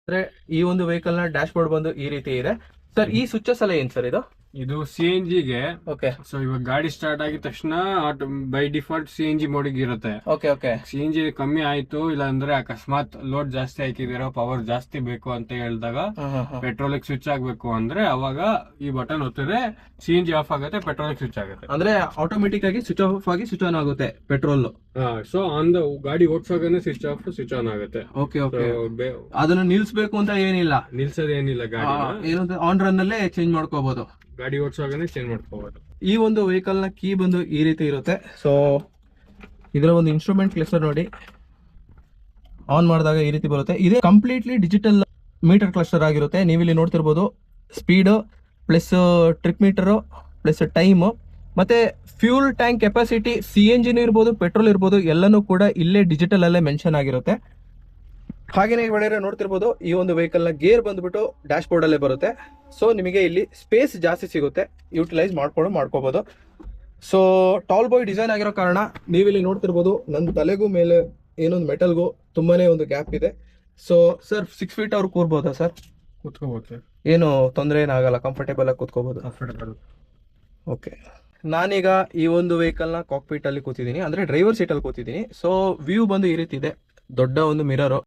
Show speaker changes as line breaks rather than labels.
ಅಂದ್ರೆ ಈ ಒಂದು ವೆಹಿಕಲ್ ನ ಡ್ಯಾಶ್ ಬೋರ್ಡ್ ಬಂದು ಈ ರೀತಿ ಇದೆ ಸರ್. ಈ ಸ್ವಿಚಸ್ ಎಲ್ಲ ಏನ್ ಸರ್ ಇದು?
ಇದು CNG ಗೆ.
ಓಕೆ
ಸೊ ಇವಾಗ ಗಾಡಿ ಸ್ಟಾರ್ಟ್ ಆಗಿದ ತಕ್ಷಣ ಬೈ ಡಿಫಾಲ್ಟ್ CNG ಮೋಡಿಗೆ ಇರುತ್ತೆ.
ಓಕೆ ಓಕೆ
CNG ಕಮ್ಮಿ ಆಯ್ತು ಇಲ್ಲ ಅಂದ್ರೆ ಅಕಸ್ಮಾತ್ ಲೋಡ್ ಜಾಸ್ತಿ ಹಾಕಿದಿರೋ ಪವರ್ ಜಾಸ್ತಿ ಬೇಕು ಅಂತ ಹೇಳಿದಾಗ ಪೆಟ್ರೋಲ್ ಸ್ವಿಚ್ ಆಗ್ಬೇಕು ಅಂದ್ರೆ ಅವಾಗ ಈ ಬಟನ್ ಒತ್ತಿದ್ರೆ CNG ಆಫ್ ಆಗುತ್ತೆ, ಪೆಟ್ರೋಲ್ ಸ್ವಿಚ್ ಆಗುತ್ತೆ.
ಅಂದ್ರೆ ಆಟೋಮೆಟಿಕ್ ಆಗಿ ಸ್ವಿಚ್ ಆಫ್ ಆಗಿ ಸ್ವಿಚ್ ಆನ್ ಆಗುತ್ತೆ ಪೆಟ್ರೋಲ್.
ಸೊ ಆನ್ ದ ಗಾಡಿ ಓಡಿಸೋಗನೆ ಸ್ವಿಚ್ ಆಫ್ ಸ್ವಿಚ್ ಆನ್ ಆಗುತ್ತೆ.
Okay okay. ಅದನ್ನ ನಿಲ್ಸ್ಬೇಕು ಅಂತ ಏನಿಲ್ಲ,
ನಿಲ್ಸೋದೇನಿಲ್ಲ, ಗಾಡಿ
ಏನಂದ್ರೆ ಆನ್ ರನ್ ಅಲ್ಲೇ ಚೇಂಜ್ ಮಾಡ್ಕೋಬಹುದು,
ಗಾಡಿ ಓಡಿಸೋಗನೆ ಚೇಂಜ್ ಮಾಡ್ಕೋಬಹುದು.
ಈ ಒಂದು ವೆಹಿಕಲ್ ನ ಕೀ ಬಂದು ಈ ರೀತಿ ಇರುತ್ತೆ. ಸೊ ಇದರ ಒಂದು ಇನ್ಸ್ಟ್ರೂಮೆಂಟ್ ಕ್ಲಸ್ಟರ್ ನೋಡಿ, ಆನ್ ಮಾಡಿದಾಗ ಈ ರೀತಿ ಬರುತ್ತೆ. ಇದೇ ಕಂಪ್ಲೀಟ್ಲಿ ಡಿಜಿಟಲ್ ಮೀಟರ್ ಕ್ಲಸ್ಟರ್ ಆಗಿರುತ್ತೆ. ನೀವಿಲ್ಲಿ ನೋಡ್ತಿರ್ಬೋದು speed plus trip metre plus time ಮತ್ತೆ ಫ್ಯೂಲ್ ಟ್ಯಾಂಕ್ ಕೆಪಾಸಿಟಿ, CNG ಇರ್ಬೋದು ಪೆಟ್ರೋಲ್ ಇರ್ಬೋದು ಎಲ್ಲನೂ ಕೂಡ ಇಲ್ಲೇ ಡಿಜಿಟಲ್ ಅಲ್ಲೇ ಮೆನ್ಷನ್ ಆಗಿರುತ್ತೆ. ಹಾಗೇನೆ ಒಳಗಡೆ ನೋಡ್ತಿರ್ಬೋದು ಈ ಒಂದು ವೆಹಿಕಲ್ ನ ಗೇರ್ ಬಂದ್ಬಿಟ್ಟು ಡ್ಯಾಶ್ ಬೋರ್ಡ್ ಅಲ್ಲೇ ಬರುತ್ತೆ. ಸೊ ನಿಮಗೆ ಇಲ್ಲಿ ಸ್ಪೇಸ್ ಜಾಸ್ತಿ ಸಿಗುತ್ತೆ, ಯೂಟಿಲೈಸ್ ಮಾಡ್ಕೋಬಹುದು. ಸೊ ಟಾಲ್ ಬಾಯ್ ಡಿಸೈನ್ ಆಗಿರೋ ಕಾರಣ ನೀವಿಲ್ಲಿ ನೋಡ್ತಿರ್ಬೋದು ನನ್ನ ತಲೆಗೂ ಮೇಲೆ ಏನೊಂದು ಮೆಟಲ್ಗೂ ತುಂಬಾನೇ ಒಂದು ಗ್ಯಾಪ್ ಇದೆ. ಸೊ ಸರ್ 6 ಫೀಟ್ ಅವ್ರು ಕೂರ್ಬೋದಾ ಸರ್?
ಕೂತ್ಕೋಬಹುದು,
ಏನು ತೊಂದರೆ ಏನಾಗಲ್ಲ, ಕಂಫರ್ಟೇಬಲ್ ಆಗಿ ಕೂತ್ಕೋಬಹುದು. ಓಕೆ, ನಾನೀಗ ಈ ಒಂದು ವೆಹಿಕಲ್ ನ ಕಾಕ್ಪಿಟ್ ಅಲ್ಲಿ ಕೂತಿದ್ದೀನಿ, ಅಂದ್ರೆ ಡ್ರೈವರ್ ಸೀಟ್ ಅಲ್ಲಿ ಕೂತಿದ್ದೀನಿ. ಸೊ ವ್ಯೂ ಬಂದು ಈ ರೀತಿ ಇದೆ, ದೊಡ್ಡ ಒಂದು ಮಿರರ್.